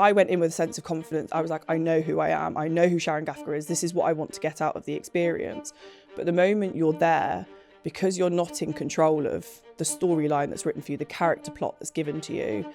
I went in with a sense of confidence. I was like, I know who I am. I know who Sharon Gaffka is. This is what I want to get out of the experience. But the moment you're there, because you're not in control of the storyline that's written for you, the character plot that's given to you,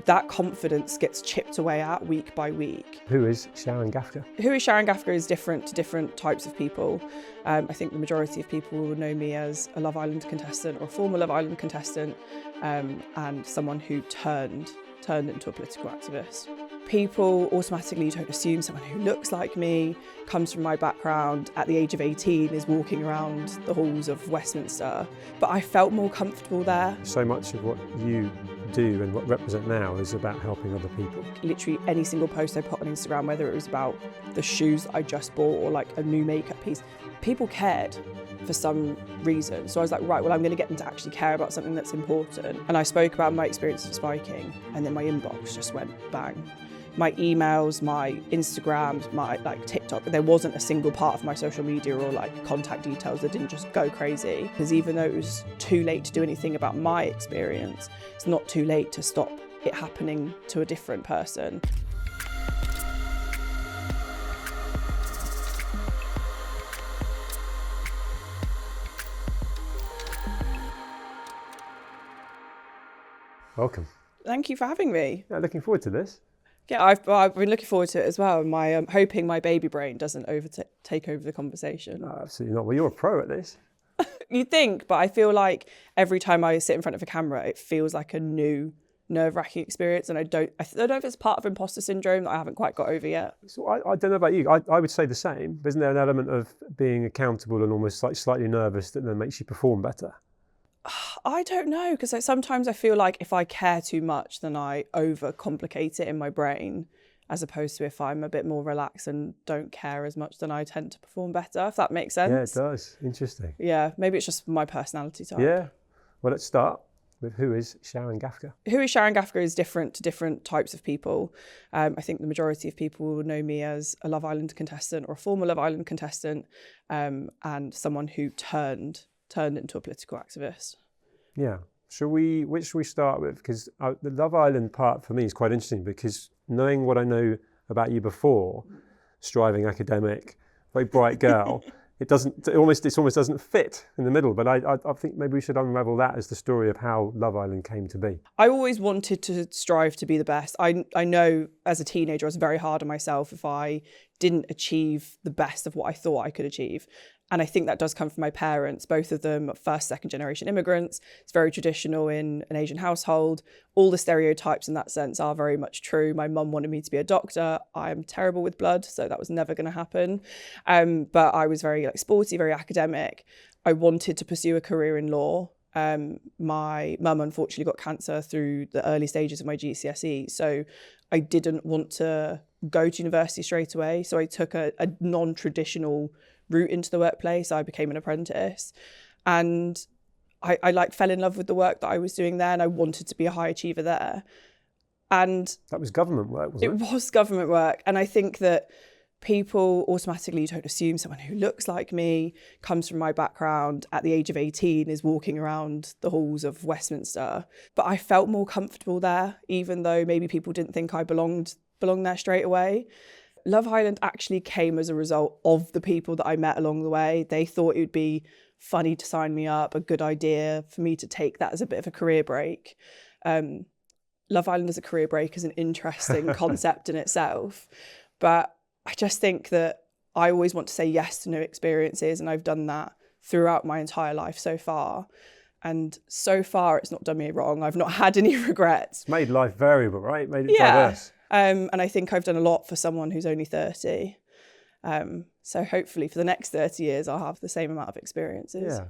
that confidence gets chipped away at week by week. Who is Sharon Gaffka? Who is Sharon Gaffka is different to different types of people. I think the majority of people will know me as a Love Island contestant or a former Love Island contestant, and someone who turned into a political activist. People automatically don't assume someone who looks like me, comes from my background, at the age of 18 is walking around the halls of Westminster. But I felt more comfortable there. So much of what you do and what represent now is about helping other people. Literally any single post I put on Instagram, whether it was about the shoes I just bought or like a new makeup piece, people cared for some reason. So I was like, right, well, I'm going to get them to actually care about something that's important. And I spoke about my experience of spiking, and then my inbox just went bang. My emails, my Instagrams, my TikTok, there wasn't a single part of my social media or contact details that didn't just go crazy. Because even though it was too late to do anything about my experience, it's not too late to stop it happening to a different person. Welcome. Thank you for having me. Yeah, looking forward to this. Yeah, I've been looking forward to it as well. My hoping my baby brain doesn't take over the conversation. No, absolutely not. Well, you're a pro at this. You think, but I feel like every time I sit in front of a camera, it feels like a new nerve-wracking experience, and I don't know if it's part of imposter syndrome that I haven't quite got over yet. So I don't know about you. I would say the same. Isn't there an element of being accountable and almost slightly nervous that then makes you perform better? I don't know, because sometimes I feel like if I care too much, then I overcomplicate it in my brain, as opposed to if I'm a bit more relaxed and don't care as much, then I tend to perform better, if that makes sense. Yeah, it does. Interesting. Yeah, maybe it's just my personality type. Yeah. Well, let's start with who is Sharon Gaffka? Who is Sharon Gaffka is different to different types of people. I think the majority of people will know me as a Love Island contestant or a former Love Island contestant, and someone who turned into a political activist. Yeah. Which should we start with? Because the Love Island part for me is quite interesting, because knowing what I know about you before, striving academic, very bright girl, it almost doesn't fit in the middle. But I think maybe we should unravel that as the story of how Love Island came to be. I always wanted to strive to be the best. I know as a teenager I was very hard on myself if I didn't achieve the best of what I thought I could achieve. And I think that does come from my parents, both of them first, second generation immigrants. It's very traditional in an Asian household. All the stereotypes in that sense are very much true. My mum wanted me to be a doctor. I'm terrible with blood, so that was never going to happen. But I was very sporty, very academic. I wanted to pursue a career in law. My mum unfortunately got cancer through the early stages of my GCSE. So I didn't want to go to university straight away. So I took a non-traditional route into the workplace. I became an apprentice, and I fell in love with the work that I was doing there, and I wanted to be a high achiever there. And that was government work, wasn't it? It was government work. And I think that people automatically don't assume someone who looks like me, comes from my background, at the age of 18 is walking around the halls of Westminster. But I felt more comfortable there, even though maybe people didn't think I belonged there straight away. Love Island actually came as a result of the people that I met along the way. They thought it would be funny to sign me up, a good idea for me to take that as a bit of a career break. Love Island as a career break is an interesting concept in itself. But I just think that I always want to say yes to new experiences, and I've done that throughout my entire life so far. And so far, it's not done me wrong. I've not had any regrets. It's made life variable, right? Made it diverse. And I think I've done a lot for someone who's only 30. So hopefully for the next 30 years, I'll have the same amount of experiences. Yeah.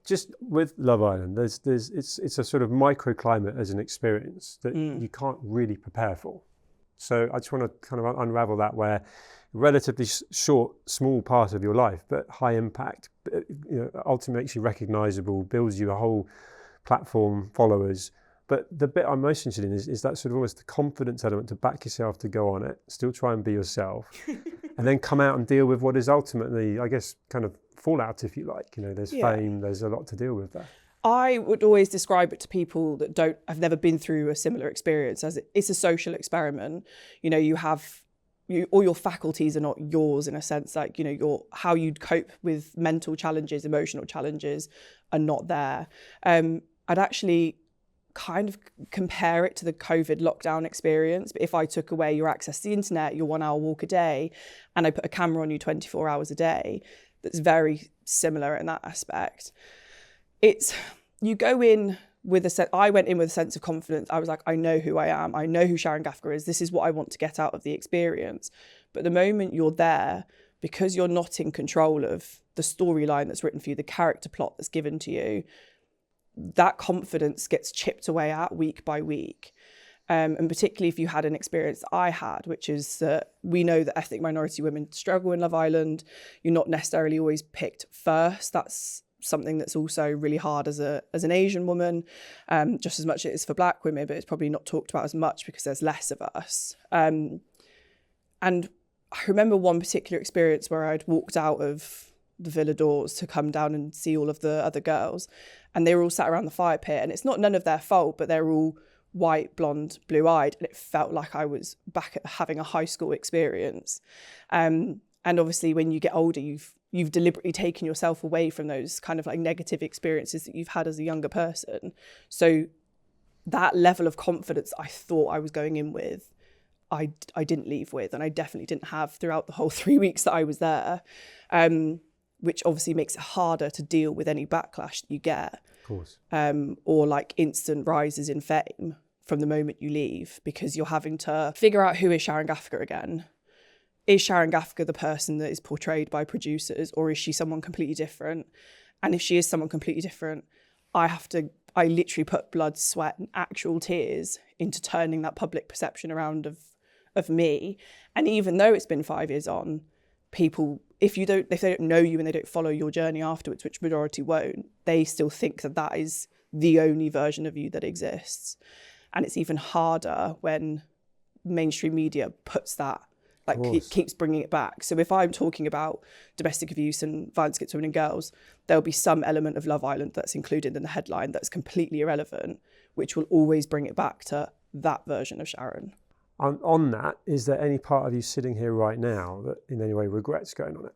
Just with Love Island, it's a sort of microclimate as an experience that you can't really prepare for. So I just want to kind of unravel that, where relatively short, small part of your life, but high impact, ultimately makes you recognisable, builds you a whole platform, followers. But the bit I'm most interested in is that sort of almost the confidence element to back yourself to go on it, still try and be yourself, and then come out and deal with what is ultimately, I guess, kind of fallout, if you like. There's fame, there's a lot to deal with there. I would always describe it to people that have never been through a similar experience as it's a social experiment. You know, all your faculties are not yours in a sense, like, you know, how you'd cope with mental challenges, emotional challenges are not there. I'd actually kind of compare it to the COVID lockdown experience. But if I took away your access to the internet, your 1 hour walk a day, and I put a camera on you 24 hours a day, that's very similar in that aspect. You go in with I went in with a sense of confidence. I was like, I know who I am. I know who Sharon Gaffka is. This is what I want to get out of the experience. But the moment you're there, because you're not in control of the storyline that's written for you, the character plot that's given to you, that confidence gets chipped away at week by week. And particularly if you had an experience that I had, which is that we know that ethnic minority women struggle in Love Island. You're not necessarily always picked first. That's something that's also really hard as an Asian woman, just as much as it is for Black women, but it's probably not talked about as much because there's less of us. And I remember one particular experience where I'd walked out of the villa doors to come down and see all of the other girls, and they were all sat around the fire pit, and it's not none of their fault, but they're all white, blonde, blue-eyed, and it felt like I was back at having a high school experience. And obviously when you get older, you've deliberately taken yourself away from those kind of like negative experiences that you've had as a younger person. So that level of confidence I thought I was going in with, I didn't leave with, and I definitely didn't have throughout the whole 3 weeks that I was there, which obviously makes it harder to deal with any backlash that you get. Of course. Or like instant rises in fame from the moment you leave, because you're having to figure out who is Sharon Gaffka again. Is Sharon Gaffka the person that is portrayed by producers, or is she someone completely different? And if she is someone completely different, I literally put blood, sweat and actual tears into turning that public perception around of me. And even though it's been 5 years on, people, if they don't know you and they don't follow your journey afterwards, which majority won't, they still think that is the only version of you that exists. And it's even harder when mainstream media puts that, like, it keeps bringing it back. So if I'm talking about domestic abuse and violence against women and girls, there'll be some element of Love Island that's included in the headline that's completely irrelevant, which will always bring it back to that version of Sharon. On that, is there any part of you sitting here right now that in any way regrets going on it?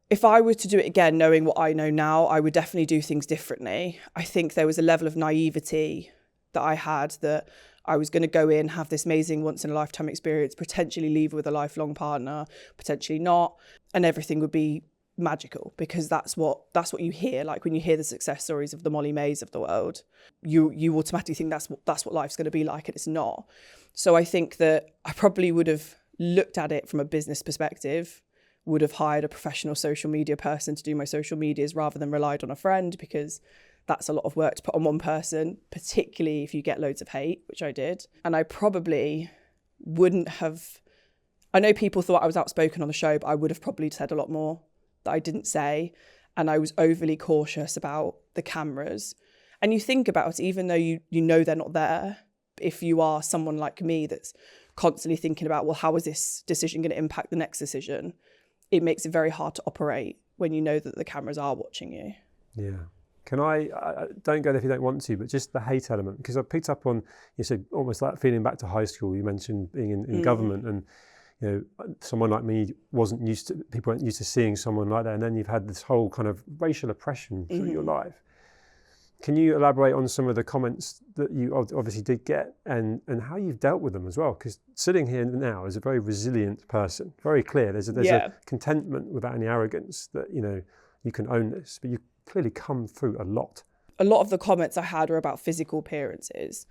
If I were to do it again, knowing what I know now, I would definitely do things differently. I think there was a level of naivety that I had, that I was going to go in, have this amazing once-in-a-lifetime experience, potentially leave with a lifelong partner, potentially not, and everything would be magical, because that's what you hear. Like when you hear the success stories of the Molly Mays of the world, you automatically think that's what life's going to be like, and it's not. So I think that I probably would have looked at it from a business perspective, would have hired a professional social media person to do my social medias rather than relied on a friend, because that's a lot of work to put on one person, particularly if you get loads of hate, which I did. And I probably wouldn't have, I know people thought I was outspoken on the show, but I would have probably said a lot more that I didn't say. And I was overly cautious about the cameras. And you think about it, even though you know they're not there, if you are someone like me that's constantly thinking about, well, how is this decision going to impact the next decision? It makes it very hard to operate when you know that the cameras are watching you. Yeah. Can I don't go there if you don't want to, but just the hate element, because I picked up on, you said almost like feeling back to high school. You mentioned being in government, and you know, someone like me people weren't used to seeing someone like that, and then you've had this whole kind of racial oppression through your life. Can you elaborate on some of the comments that you obviously did get, and how you've dealt with them as well? Because sitting here now as a very resilient person, very clear, there's a contentment without any arrogance that, you know, you can own this, but you clearly come through a lot. A lot of the comments I had were about physical appearances.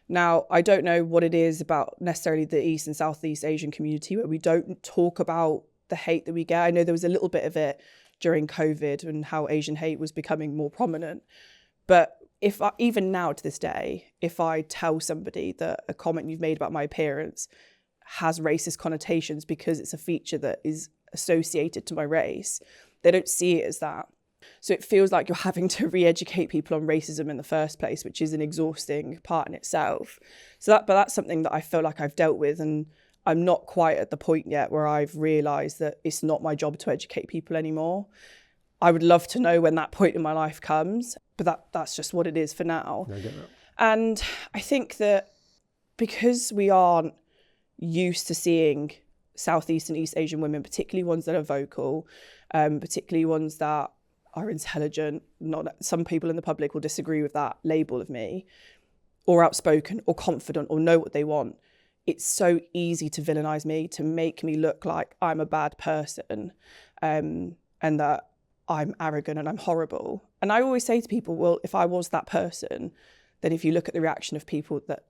Now, I don't know what it is about necessarily the East and Southeast Asian community where we don't talk about the hate that we get. I know there was a little bit of it during COVID and how Asian hate was becoming more prominent. But even now to this day, if I tell somebody that a comment you've made about my appearance has racist connotations because it's a feature that is associated to my race, they don't see it as that. So it feels like you're having to re-educate people on racism in the first place, which is an exhausting part in itself. But that's something that I feel like I've dealt with, and I'm not quite at the point yet where I've realised that it's not my job to educate people anymore. I would love to know when that point in my life comes, but that's just what it is for now. I get that. And I think that because we aren't used to seeing Southeast and East Asian women, particularly ones that are vocal, particularly ones that are intelligent, some people in the public will disagree with that label of me, or outspoken or confident or know what they want. It's so easy to villainize me, to make me look like I'm a bad person, and that I'm arrogant and I'm horrible. And I always say to people, well, if I was that person, then if you look at the reaction of people that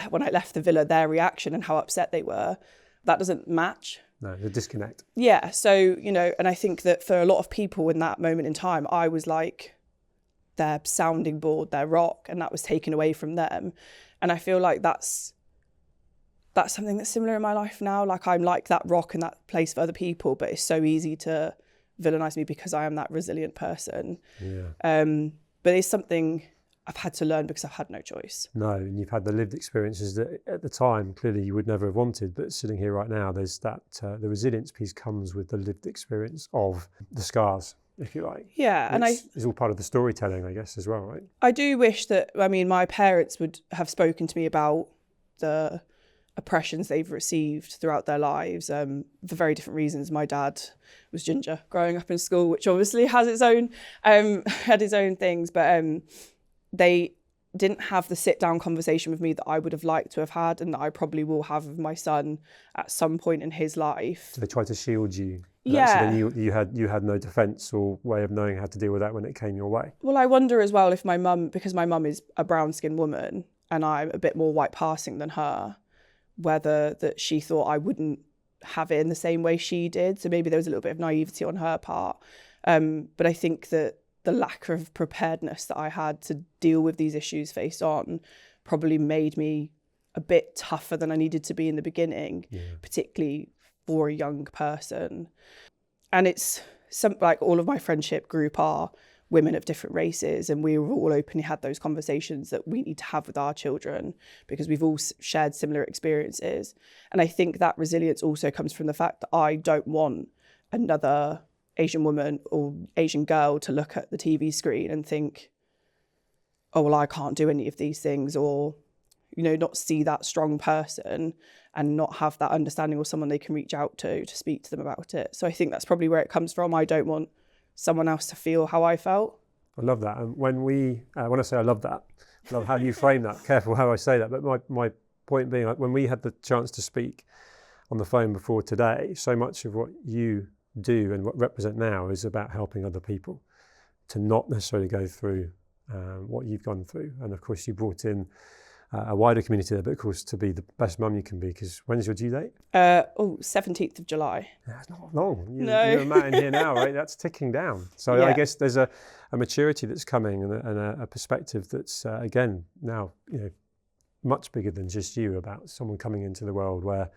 when I left the villa, their reaction and how upset they were, that doesn't match. No, the disconnect. Yeah. So, and I think that for a lot of people in that moment in time, I was like their sounding board, their rock, and that was taken away from them. And I feel like that's something that's similar in my life now. Like I'm like that rock and that place for other people, but it's so easy to villainize me because I am that resilient person. Yeah. But it's something I've had to learn because I've had no choice. No, and you've had the lived experiences that at the time clearly you would never have wanted, but sitting here right now, there's that the resilience piece comes with the lived experience of the scars, if you like. Yeah, and it's all part of the storytelling, I guess, as well, right? I do wish that, my parents would have spoken to me about the oppressions they've received throughout their lives, for very different reasons. My dad was ginger growing up in school, which obviously has its own had its own things, but they didn't have the sit down conversation with me that I would have liked to have had, and that I probably will have with my son at some point in his life. So they tried to shield you. Yeah. So then you had no defence or way of knowing how to deal with that when it came your way. Well, I wonder as well if because my mum is a brown skinned woman and I'm a bit more white passing than her, whether that she thought I wouldn't have it in the same way she did. So maybe there was a little bit of naivety on her part. But I think that the lack of preparedness that I had to deal with these issues face on probably made me a bit tougher than I needed to be in the beginning, particularly for a young person. And it's like all of my friendship group are women of different races, and we've all openly had those conversations that we need to have with our children because we've all shared similar experiences. And I think that resilience also comes from the fact that I don't want another Asian woman or Asian girl to look at the TV screen and think, oh, well, I can't do any of these things, or, not see that strong person and not have that understanding or someone they can reach out to speak to them about it. So I think that's probably where it comes from. I don't want someone else to feel how I felt. I love that. And when I say I love that, I love how you frame that. Careful how I say that. But my point being, like, when we had the chance to speak on the phone before today, so much of what you do and what represent now is about helping other people to not necessarily go through what you've gone through. And of course you brought in a wider community there, but of course to be the best mum you can be, because when's your due date? 17th of July. That's not long. No. You're a man here now, right? That's ticking down. So Yeah. I guess there's a maturity that's coming and a perspective that's again now much bigger than just you, about someone coming into the world where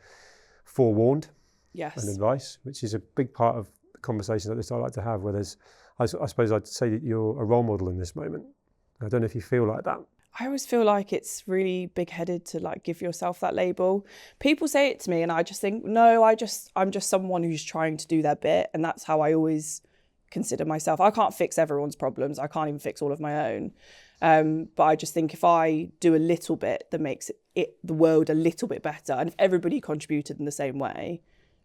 forewarned. Yes. And advice, which is a big part of the conversations like this I like to have, where there's, I suppose I'd say that you're a role model in this moment. I don't know if you feel like that. I always feel like it's really big-headed to like give yourself that label. People say it to me and I just think, no, I'm just someone who's trying to do their bit, and that's how I always consider myself. I can't fix everyone's problems. I can't even fix all of my own. But I just think if I do a little bit that makes the world a little bit better, and if everybody contributed in the same way,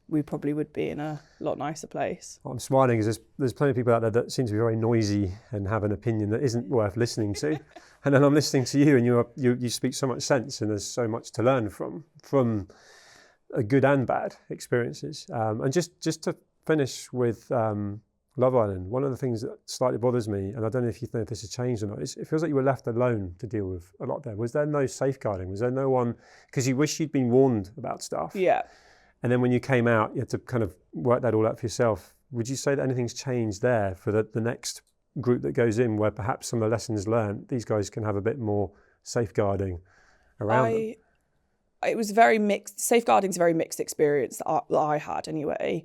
we probably would be in a lot nicer place. What I'm smiling is there's plenty of people out there that seem to be very noisy and have an opinion that isn't worth listening to. And then I'm listening to you, and you speak so much sense, and there's so much to learn from good and bad experiences. And just to finish with Love Island, one of the things that slightly bothers me, and I don't know if you think this has changed or not, is it feels like you were left alone to deal with a lot there. Was there no safeguarding? Was there no one, because you wish you'd been warned about stuff? Yeah. And then when you came out, you had to kind of work that all out for yourself. Would you say that anything's changed there for the next group that goes in, where perhaps some of the lessons learned, these guys can have a bit more safeguarding around them? It was very mixed. Safeguarding's a very mixed experience that I had anyway.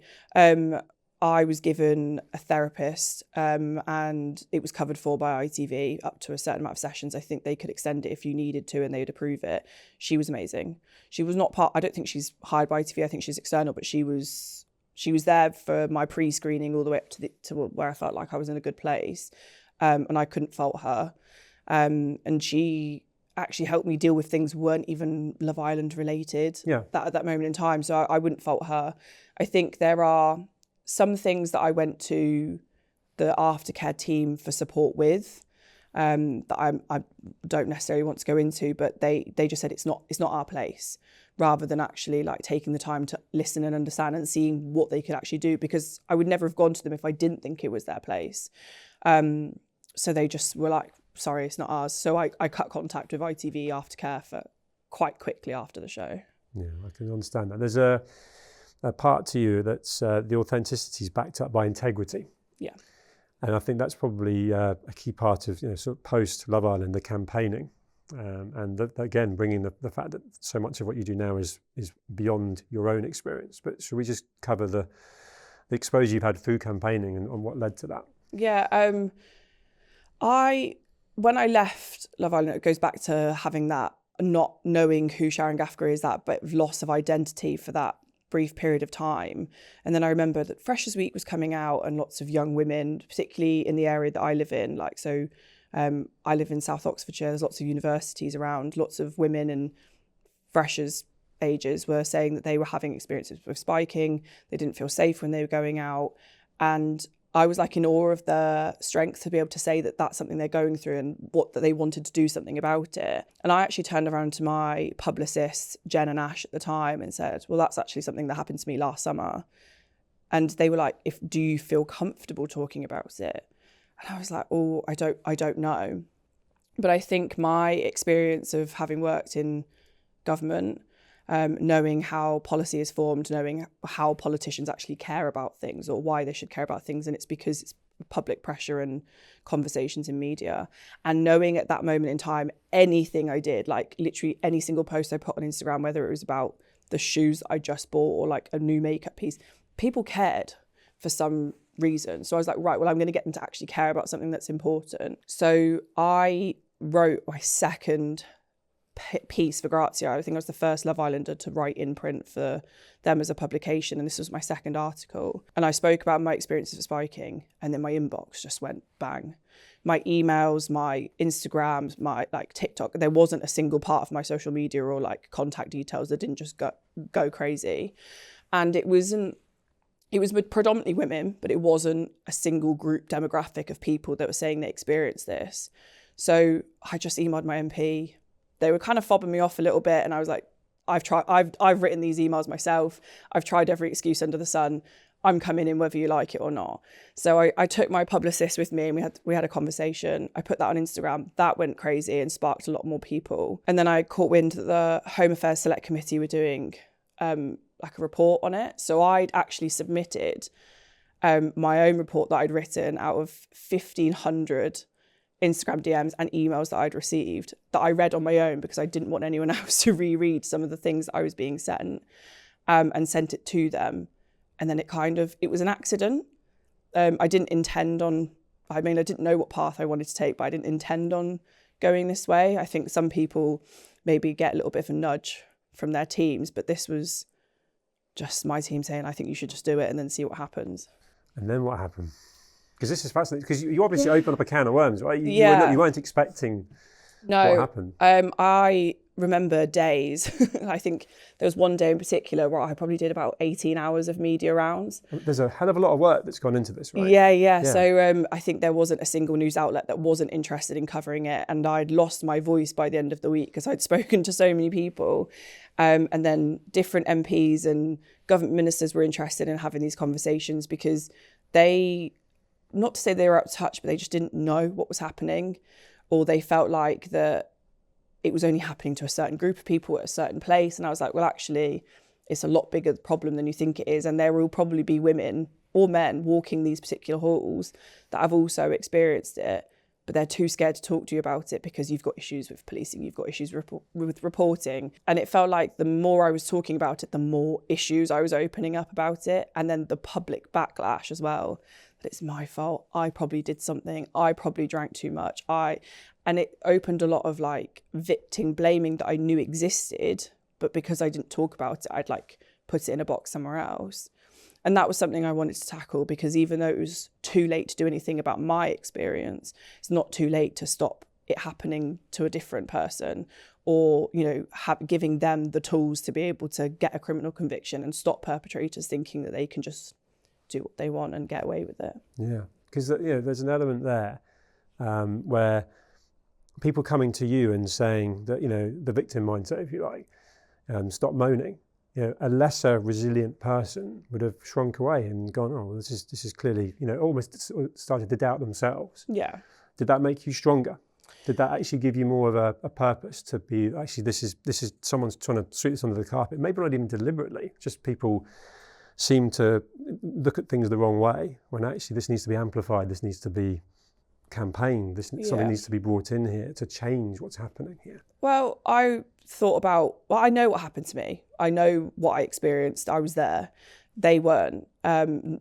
I was given a therapist and it was covered for by ITV up to a certain amount of sessions. I think they could extend it if you needed to and they'd approve it. She was amazing. She was not I don't think she's hired by ITV. I think she's external, but she was She was there for my pre-screening all the way up to where I felt like I was in a good place, and I couldn't fault her. And she actually helped me deal with things weren't even Love Island related at that moment in time. So I wouldn't fault her. I think there are some things that I went to the aftercare team for support with that I don't necessarily want to go into, but they just said it's not our place, rather than actually like taking the time to listen and understand and seeing what they could actually do, because I would never have gone to them if I didn't think it was their place. So they just were like, sorry, it's not ours. So I cut contact with ITV Aftercare for quite quickly after the show. Yeah, I can understand that. There's a part to you that's the authenticity is backed up by integrity. Yeah. And I think that's probably a key part of, sort of post Love Island, the campaigning. And again, bringing the fact that so much of what you do now is beyond your own experience. But should we just cover the exposure you've had through campaigning and what led to that? Yeah. When I left Love Island, it goes back to having that, not knowing who Sharon Gaffka is, that but loss of identity for that brief period of time. And then I remember that Freshers Week was coming out, and lots of young women, particularly in the area that I live in, I live in South Oxfordshire, there's lots of universities around, lots of women and freshers ages were saying that they were having experiences with spiking, they didn't feel safe when they were going out. And I was like in awe of their strength to be able to say that that's something they're going through and that they wanted to do something about it. And I actually turned around to my publicists, Jen and Ash at the time, and said, well, that's actually something that happened to me last summer. And they were like, do you feel comfortable talking about it? And I was like, oh, I don't know. But I think my experience of having worked in government, knowing how policy is formed, knowing how politicians actually care about things or why they should care about things, and it's because it's public pressure and conversations in media, and knowing at that moment in time, anything I did, like literally any single post I put on Instagram, whether it was about the shoes I just bought or like a new makeup piece, people cared for some reason. So I was like, right, well, I'm going to get them to actually care about something that's important. So I wrote my second piece for Grazia. I think I was the first Love Islander to write in print for them as a publication, and this was my second article. And I spoke about my experiences of spiking, and then my inbox just went bang. My emails, my Instagrams, my like TikTok, there wasn't a single part of my social media or like contact details that didn't just go crazy. And it was with predominantly women, but it wasn't a single group demographic of people that were saying they experienced this. So I just emailed my MP. They were kind of fobbing me off a little bit, and I was like, I've written these emails myself. I've tried every excuse under the sun. I'm coming in whether you like it or not. So I took my publicist with me, and we had a conversation. I put that on Instagram. That went crazy and sparked a lot more people. And then I caught wind that the Home Affairs Select Committee were doing like a report on it. So I'd actually submitted my own report that I'd written out of 1,500 Instagram DMs and emails that I'd received that I read on my own because I didn't want anyone else to reread some of the things I was being sent, and sent it to them. And then it was an accident. I didn't know what path I wanted to take, but I didn't intend on going this way. I think some people maybe get a little bit of a nudge from their teams, but this was just my team saying, I think you should just do it and then see what happens. And then what happened? Because this is fascinating, because you obviously opened up a can of worms, right? You weren't expecting what happened. I remember days. I think there was one day in particular where I probably did about 18 hours of media rounds. There's a hell of a lot of work that's gone into this, right? Yeah. So I think there wasn't a single news outlet that wasn't interested in covering it. And I'd lost my voice by the end of the week because I'd spoken to so many people. And then different MPs and government ministers were interested in having these conversations because not to say they were out of touch, but they just didn't know what was happening, or they felt like that it was only happening to a certain group of people at a certain place. And I was like, well, actually, it's a lot bigger problem than you think it is. And there will probably be women or men walking these particular halls that have also experienced it, but they're too scared to talk to you about it because you've got issues with policing, you've got issues with reporting. And it felt like the more I was talking about it, the more issues I was opening up about it. And then the public backlash as well. It's my fault. I probably did something. I probably drank too much. And it opened a lot of like victim blaming that I knew existed, but because I didn't talk about it, I'd like puts it in a box somewhere else. And that was something I wanted to tackle, because even though it was too late to do anything about my experience, it's not too late to stop it happening to a different person, or, you know, giving them the tools to be able to get a criminal conviction and stop perpetrators thinking that they can just do what they want and get away with it. Yeah, because there's an element there where people coming to you and saying that, the victim mindset, if you like, stop moaning. A lesser resilient person would have shrunk away and gone, oh, well, this is clearly, almost started to doubt themselves. Yeah. Did that make you stronger? Did that actually give you more of a purpose to be, actually, this is someone's trying to sweep this under the carpet? Maybe not even deliberately, just people seem to look at things the wrong way, when actually this needs to be amplified, this needs to be campaigned, something needs to be brought in here to change what's happening here. Well, I thought about, I know what happened to me. I know what I experienced. I was there. They weren't. And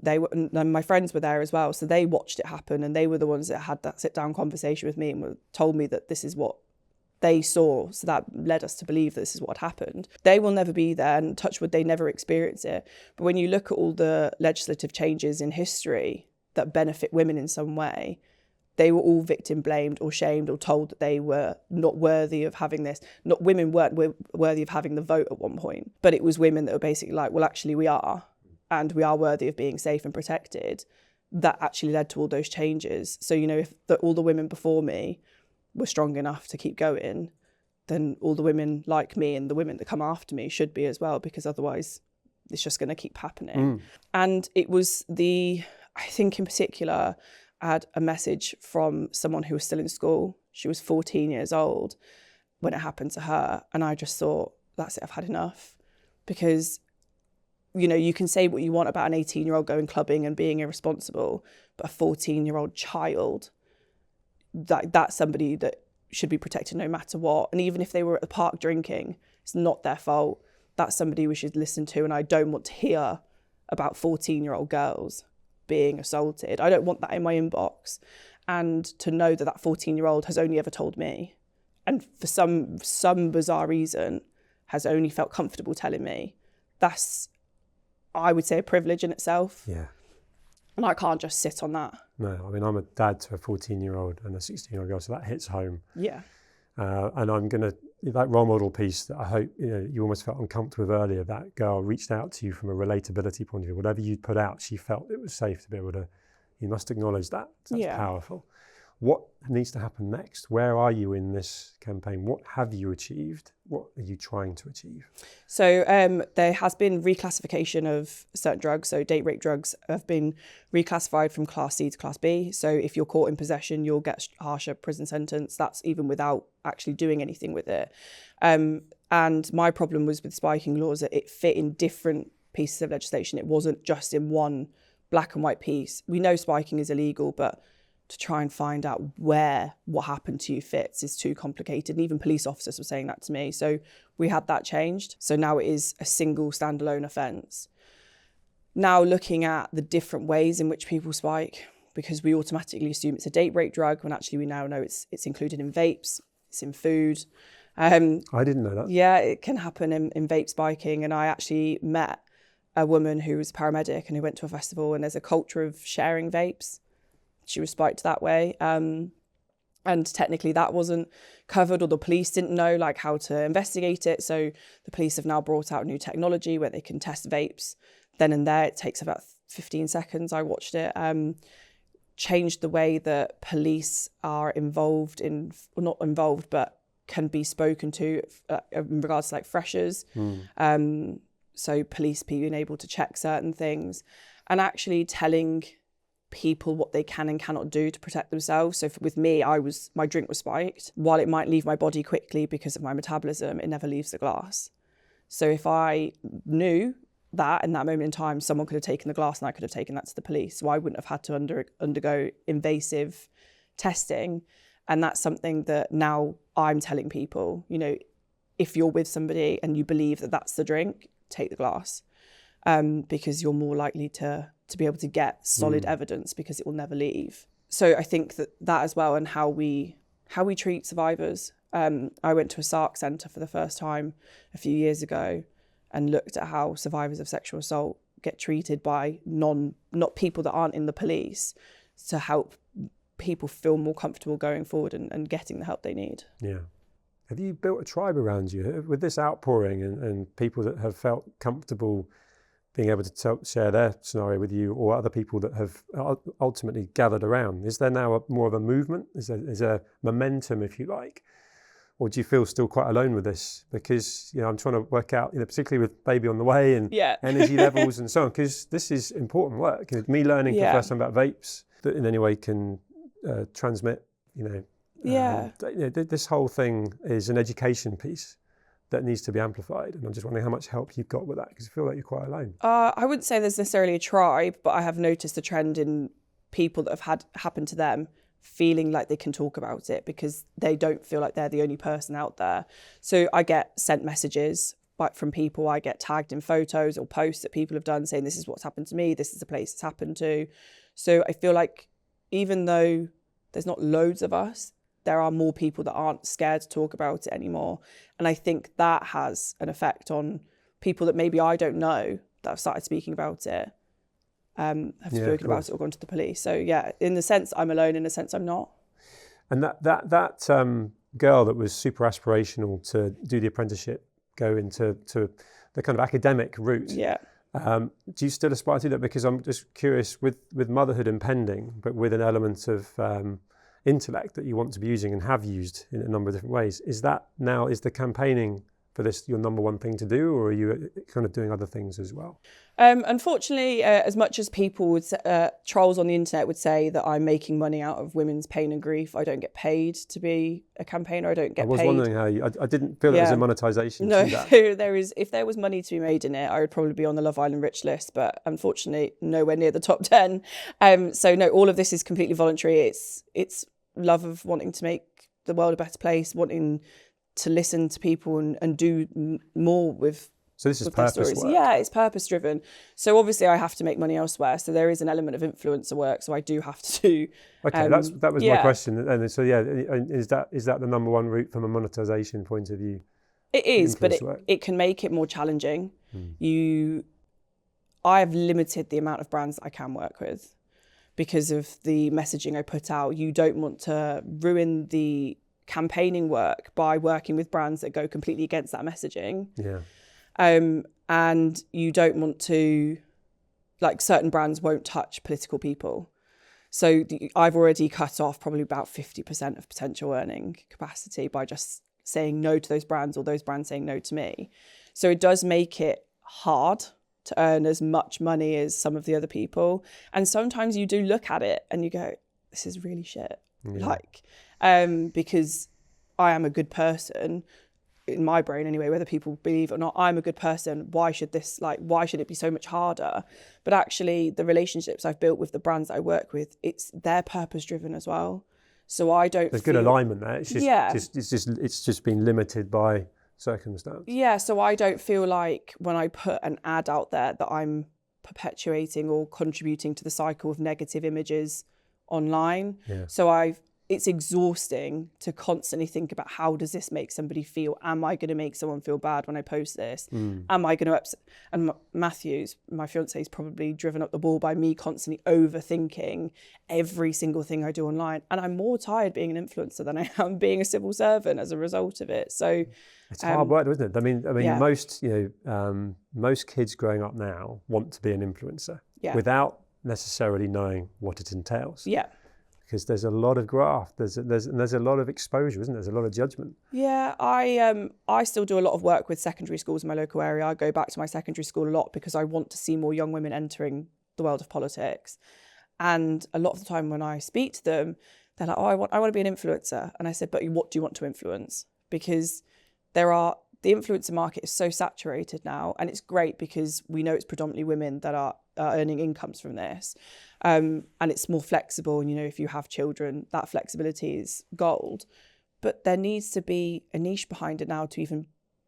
my friends were there as well. So they watched it happen, and they were the ones that had that sit down conversation with me and told me that this is what they saw. So that led us to believe that this is what had happened. They will never be there, and touch wood, they never experience it. But when you look at all the legislative changes in history that benefit women in some way, they were all victim blamed or shamed or told that they were not worthy of having this. Not women weren't worthy of having the vote at one point, but it was women that were basically like, well, actually we are, and we are worthy of being safe and protected. That actually led to all those changes. So, if all the women before me were strong enough to keep going, then all the women like me and the women that come after me should be as well, because otherwise it's just going to keep happening. And it was I think in particular, I had a message from someone who was still in school. She was 14 years old when it happened to her. And I just thought, that's it, I've had enough. Because, you can say what you want about an 18-year-old going clubbing and being irresponsible, but a 14-year-old child, that's somebody that should be protected no matter what. And even if they were at the park drinking, it's not their fault. That's somebody we should listen to. And I don't want to hear about 14-year-old girls being assaulted. I don't want that in my inbox. And to know that 14-year-old has only ever told me, and for some bizarre reason has only felt comfortable telling me, that's, I would say, a privilege in itself. Yeah. And I can't just sit on that. No, I mean, I'm a dad to a 14-year-old and a 16-year-old girl, so that hits home. Yeah. And I'm going to, that role model piece that I hope, you almost felt uncomfortable with earlier, that girl reached out to you from a relatability point of view. Whatever you'd put out, she felt it was safe to be able to, you must acknowledge that. That's powerful. What needs to happen next? Where are you in this campaign? What have you achieved? What are you trying to achieve? So there has been reclassification of certain drugs. So date rape drugs have been reclassified from Class C to Class B. So if you're caught in possession, you'll get a harsher prison sentence. That's even without actually doing anything with it. And my problem was with spiking laws, that it fit in different pieces of legislation. It wasn't just in one black and white piece. We know spiking is illegal, but to try and find out where what happened to you fits is too complicated. And even police officers were saying that to me. So we had that changed. So now it is a single standalone offence. Now looking at the different ways in which people spike, because we automatically assume it's a date rape drug, when actually we now know it's included in vapes, it's in food. I didn't know that. Yeah, it can happen in vape spiking. And I actually met a woman who was a paramedic and who went to a festival, and there's a culture of sharing vapes. She was spiked that way. And technically that wasn't covered, or the police didn't know how to investigate it. So the police have now brought out new technology where they can test vapes then and there. It takes about 15 seconds. I watched it. Changed the way that police are involved in, or not involved, but can be spoken to in regards to freshers. So police being able to check certain things and actually telling people what they can and cannot do to protect themselves. So with me, my drink was spiked. While it might leave my body quickly because of my metabolism, it never leaves the glass. So if I knew that in that moment in time, someone could have taken the glass and I could have taken that to the police. So I wouldn't have had to undergo invasive testing. And that's something that now I'm telling people, if you're with somebody and you believe that that's the drink, take the glass, because you're more likely to be able to get solid evidence, because it will never leave. So I think that as well, and how we treat survivors. I went to a SARC centre for the first time a few years ago, and looked at how survivors of sexual assault get treated by not people that aren't in the police, to help people feel more comfortable going forward and getting the help they need. Yeah. Have you built a tribe around you with this outpouring and people that have felt comfortable being able to share their scenario with you, or other people that have ultimately gathered around? Is there now more of a movement? Is there momentum, if you like? Or do you feel still quite alone with this? Because, I'm trying to work out, particularly with baby on the way and energy levels and so on, because this is important work. Me learning for the first time about vapes that in any way can transmit, this whole thing is an education piece that needs to be amplified. And I'm just wondering how much help you've got with that, because you feel like you're quite alone. I wouldn't say there's necessarily a tribe, but I have noticed a trend in people that have had happen to them feeling like they can talk about it, because they don't feel like they're the only person out there. So I get sent messages from people, I get tagged in photos or posts that people have done saying, this is what's happened to me, this is the place it's happened to. So I feel like even though there's not loads of us, there are more people that aren't scared to talk about it anymore. And I think that has an effect on people that maybe I don't know that have started speaking about it, have spoken about it or gone to the police. So yeah, in the sense I'm alone, in a sense I'm not. And that girl that was super aspirational to do the apprenticeship, go into the kind of academic route. Yeah. Do you still aspire to that? Because I'm just curious, with motherhood impending, but with an element of intellect that you want to be using and have used in a number of different ways, is the campaigning for this your number one thing to do, or are you kind of doing other things as well? Unfortunately, as much as people would trolls on the internet would say that I'm making money out of women's pain and grief, I don't get paid to be a campaigner. I don't get paid. I was wondering how I didn't feel there was a monetization to that. No, there is. If there was money to be made in it, I would probably be on the Love Island rich list, but unfortunately nowhere near the top 10. So no, all of this is completely voluntary. It's love of wanting to make the world a better place, wanting to listen to people and do more with. So this is purpose work. Yeah, it's purpose driven. So obviously I have to make money elsewhere. So there is an element of influencer work. So I do have to do. Okay, that was my question. And so is that the number one route from a monetization point of view? It is, but it can make it more challenging. I have limited the amount of brands that I can work with because of the messaging I put out. You don't want to ruin the campaigning work by working with brands that go completely against that messaging. Yeah. And you don't want to, certain brands won't touch political people. So I've already cut off probably about 50% of potential earning capacity by just saying no to those brands, or those brands saying no to me. So it does make it hard to earn as much money as some of the other people. And sometimes you do look at it and you go, this is really shit. Yeah. Because I am a good person, in my brain anyway, whether people believe it or not, I'm a good person. Why should it be so much harder? But actually the relationships I've built with the brands that I work with, they're purpose driven as well. So I don't There's good alignment there. It's just been limited by circumstance. Yeah, so I don't feel like when I put an ad out there that I'm perpetuating or contributing to the cycle of negative images online. Yeah. So it's exhausting to constantly think about, how does this make somebody feel? Am I going to make someone feel bad when I post this? Am I going to upset? And Matthews, my fiance, is probably driven up the wall by me constantly overthinking every single thing I do online. And I'm more tired being an influencer than I am being a civil servant as a result of it. So it's hard work, isn't it? I mean, most kids growing up now want to be an influencer without necessarily knowing what it entails. Yeah. Because there's a lot of graft, there's a lot of exposure, isn't there? There's a lot of judgment. Yeah, I still do a lot of work with secondary schools in my local area. I go back to my secondary school a lot because I want to see more young women entering the world of politics. And a lot of the time when I speak to them, they're like, I want to be an influencer. And I said, but what do you want to influence? Because the influencer market is so saturated now, and it's great because we know it's predominantly women that are earning incomes from this. And it's more flexible. And, if you have children, that flexibility is gold. But there needs to be a niche behind it now to even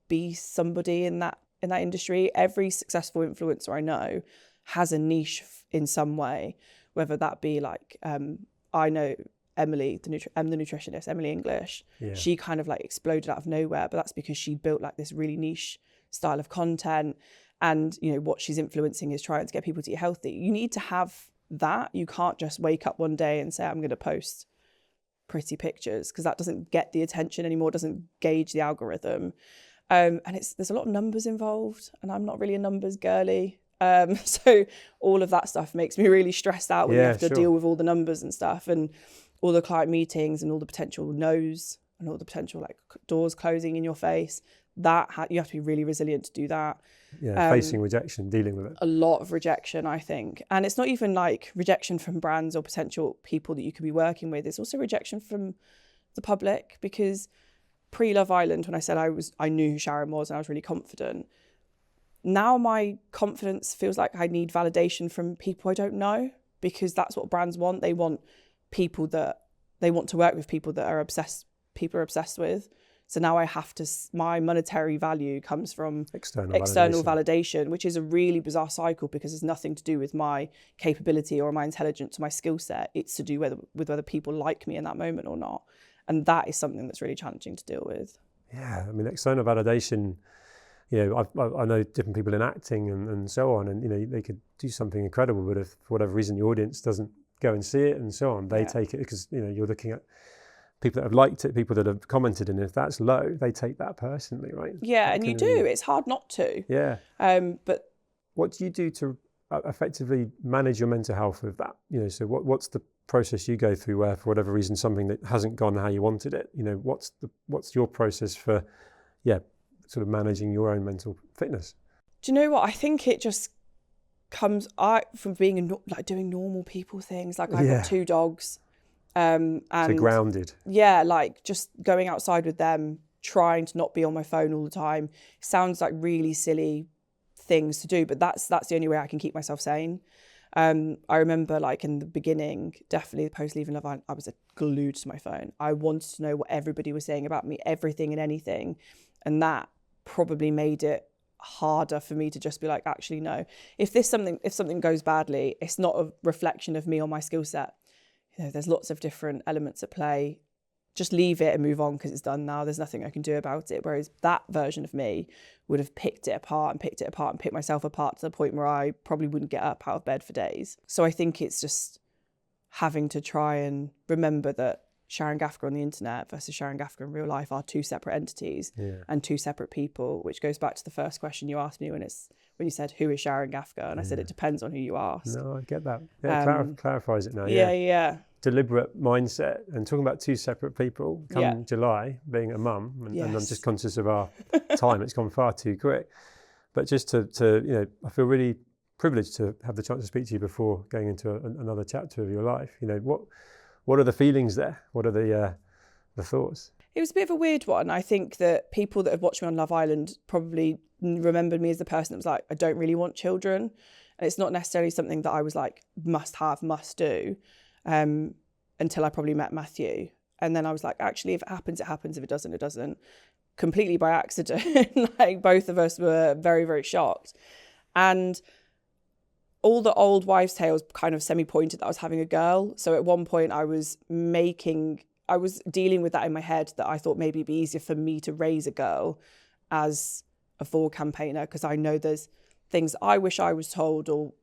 be somebody in that industry. Every successful influencer I know has a niche in some way, whether that be I know Emily, the nutritionist, Emily English. Yeah. She kind of exploded out of nowhere, but that's because she built this really niche style of content, and what she's influencing is trying to get people to eat healthy. You need to have that. You can't just wake up one day and say, I'm going to post pretty pictures, because that doesn't get the attention anymore, doesn't gauge the algorithm. And there's a lot of numbers involved, and I'm not really a numbers girly. So all of that stuff makes me really stressed out when you have to deal with all the numbers and stuff, and all the client meetings, and all the potential no's, and all the potential like doors closing in your face. You have to be really resilient to do that. Yeah, facing rejection, dealing with it. A lot of rejection, I think. And it's not even like rejection from brands or potential people that you could be working with. It's also rejection from the public, because pre-Love Island, when I said I knew who Sharon was and I was really confident, now my confidence feels like I need validation from people I don't know, because that's what brands want. They want people that they want to work with, people that people are obsessed with. So now my monetary value comes from external validation, which is a really bizarre cycle, because it's nothing to do with my capability or my intelligence or my skill set. It's to do with whether people like me in that moment or not. And that is something that's really challenging to deal with. Yeah, I mean, external validation, I know different people in acting and so on, and, they could do something incredible, but if for whatever reason the audience doesn't go and see it and so on, they take it, because, you're looking at people that have liked it, people that have commented, and if that's low, they take that personally, right? Yeah, and you do. It's hard not to. Yeah. But what do you do to effectively manage your mental health with that? So what's the process you go through where, for whatever reason, something that hasn't gone how you wanted it? What's your process for, sort of managing your own mental fitness? Do you know what? I think it just comes from being doing normal people things. Like I've got 2 dogs. And so grounded. Yeah, like just going outside with them, trying to not be on my phone all the time. Sounds like really silly things to do, but that's the only way I can keep myself sane. I remember like in the beginning, definitely post leaving Love Island, I was glued to my phone. I wanted to know what everybody was saying about me, everything and anything. And that probably made it harder for me to just be like, actually, no, if something goes badly, it's not a reflection of me or my skill set. There's lots of different elements at play. Just leave it and move on, because it's done now. There's nothing I can do about it. Whereas that version of me would have picked it apart and picked myself apart to the point where I probably wouldn't get up out of bed for days. So I think it's just having to try and remember that Sharon Gaffka on the internet versus Sharon Gaffka in real life are 2 separate entities and 2 separate people, which goes back to the first question you asked me when you said, who is Sharon Gaffka? And I said, it depends on who you ask. No, I get that. Yeah, clarifies it now. Yeah. Deliberate mindset. And talking about 2 separate people, come July, being a mum, and I'm just conscious of our time, it's gone far too quick. But just to I feel really privileged to have the chance to speak to you before going into another chapter of your life. What are the feelings there? What are the thoughts? It was a bit of a weird one. I think that people that have watched me on Love Island probably remembered me as the person that was like, I don't really want children. And it's not necessarily something that I was like, must do, until I probably met Matthew. And then I was like, actually, if it happens, it happens. If it doesn't, it doesn't. Completely by accident. Like both of us were very, very shocked. And all the old wives' tales kind of semi-pointed that I was having a girl. So at one point I was dealing with that in my head, that I thought maybe it'd be easier for me to raise a girl as a forward campaigner, because I know there's things I wish I was told, or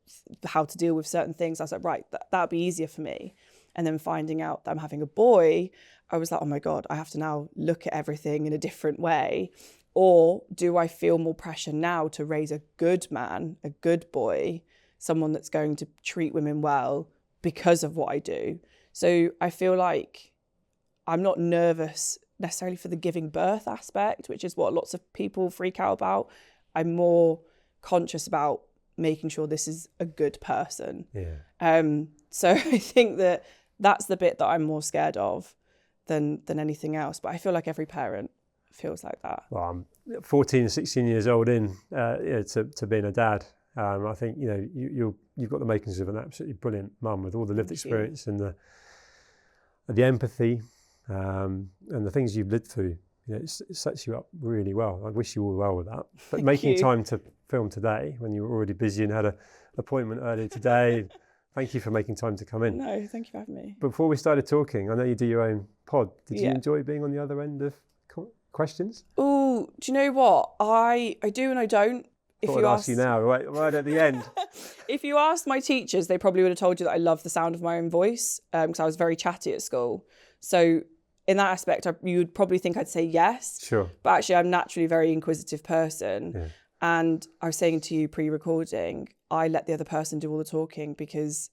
how to deal with certain things. I was like, right, that'd be easier for me. And then finding out that I'm having a boy, I was like, oh my God, I have to now look at everything in a different way. Or do I feel more pressure now to raise a good man, a good boy, someone that's going to treat women well because of what I do? So I feel like I'm not nervous necessarily for the giving birth aspect, which is what lots of people freak out about. I'm more conscious about making sure this is a good person. So I think that's the bit that I'm more scared of than anything else. But I feel like every parent feels like that. Well, I'm 14, 16 years old in to being a dad. I think you've got the makings of an absolutely brilliant mum, with all the lived experience and the empathy and the things you've lived through. It sets you up really well. I wish you all well with that. But making time to film today when you were already busy and had an appointment earlier today, thank you for making time to come in. No, thank you for having me. Before we started talking, I know you do your own pod. Did you enjoy being on the other end of questions? Oh, do you know what? I do and I don't. If I'd ask you now, right at the end. If you asked my teachers, they probably would have told you that I love the sound of my own voice, because I was very chatty at school. So in that aspect, you would probably think I'd say yes. Sure. But actually, I'm naturally a very inquisitive person. Yeah. And I was saying to you pre-recording, I let the other person do all the talking because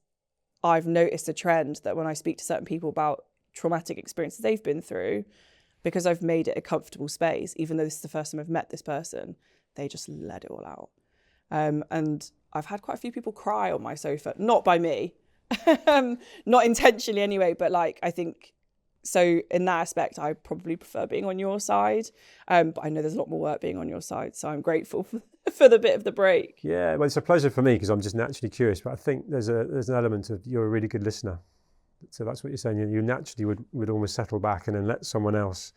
I've noticed a trend that when I speak to certain people about traumatic experiences they've been through, because I've made it a comfortable space, even though this is the first time I've met this person, they just let it all out. And I've had quite a few people cry on my sofa, not by me, not intentionally anyway, but like, I think, so in that aspect, I probably prefer being on your side. But I know there's a lot more work being on your side. So I'm grateful for the bit of the break. Yeah, well, it's a pleasure for me because I'm just naturally curious. But I think there's an element of you're a really good listener. So that's what you're saying. You naturally would almost settle back and then let someone else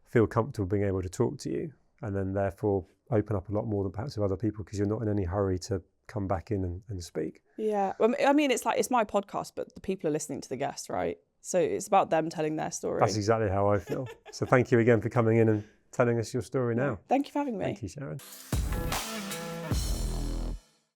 feel comfortable being able to talk to you. And then therefore open up a lot more than perhaps of other people because you're not in any hurry to come back in and speak. Yeah. I mean, it's my podcast, but the people are listening to the guests, right? So it's about them telling their story. That's exactly how I feel. So thank you again for coming in and telling us your story now. Thank you for having me. Thank you, Sharon.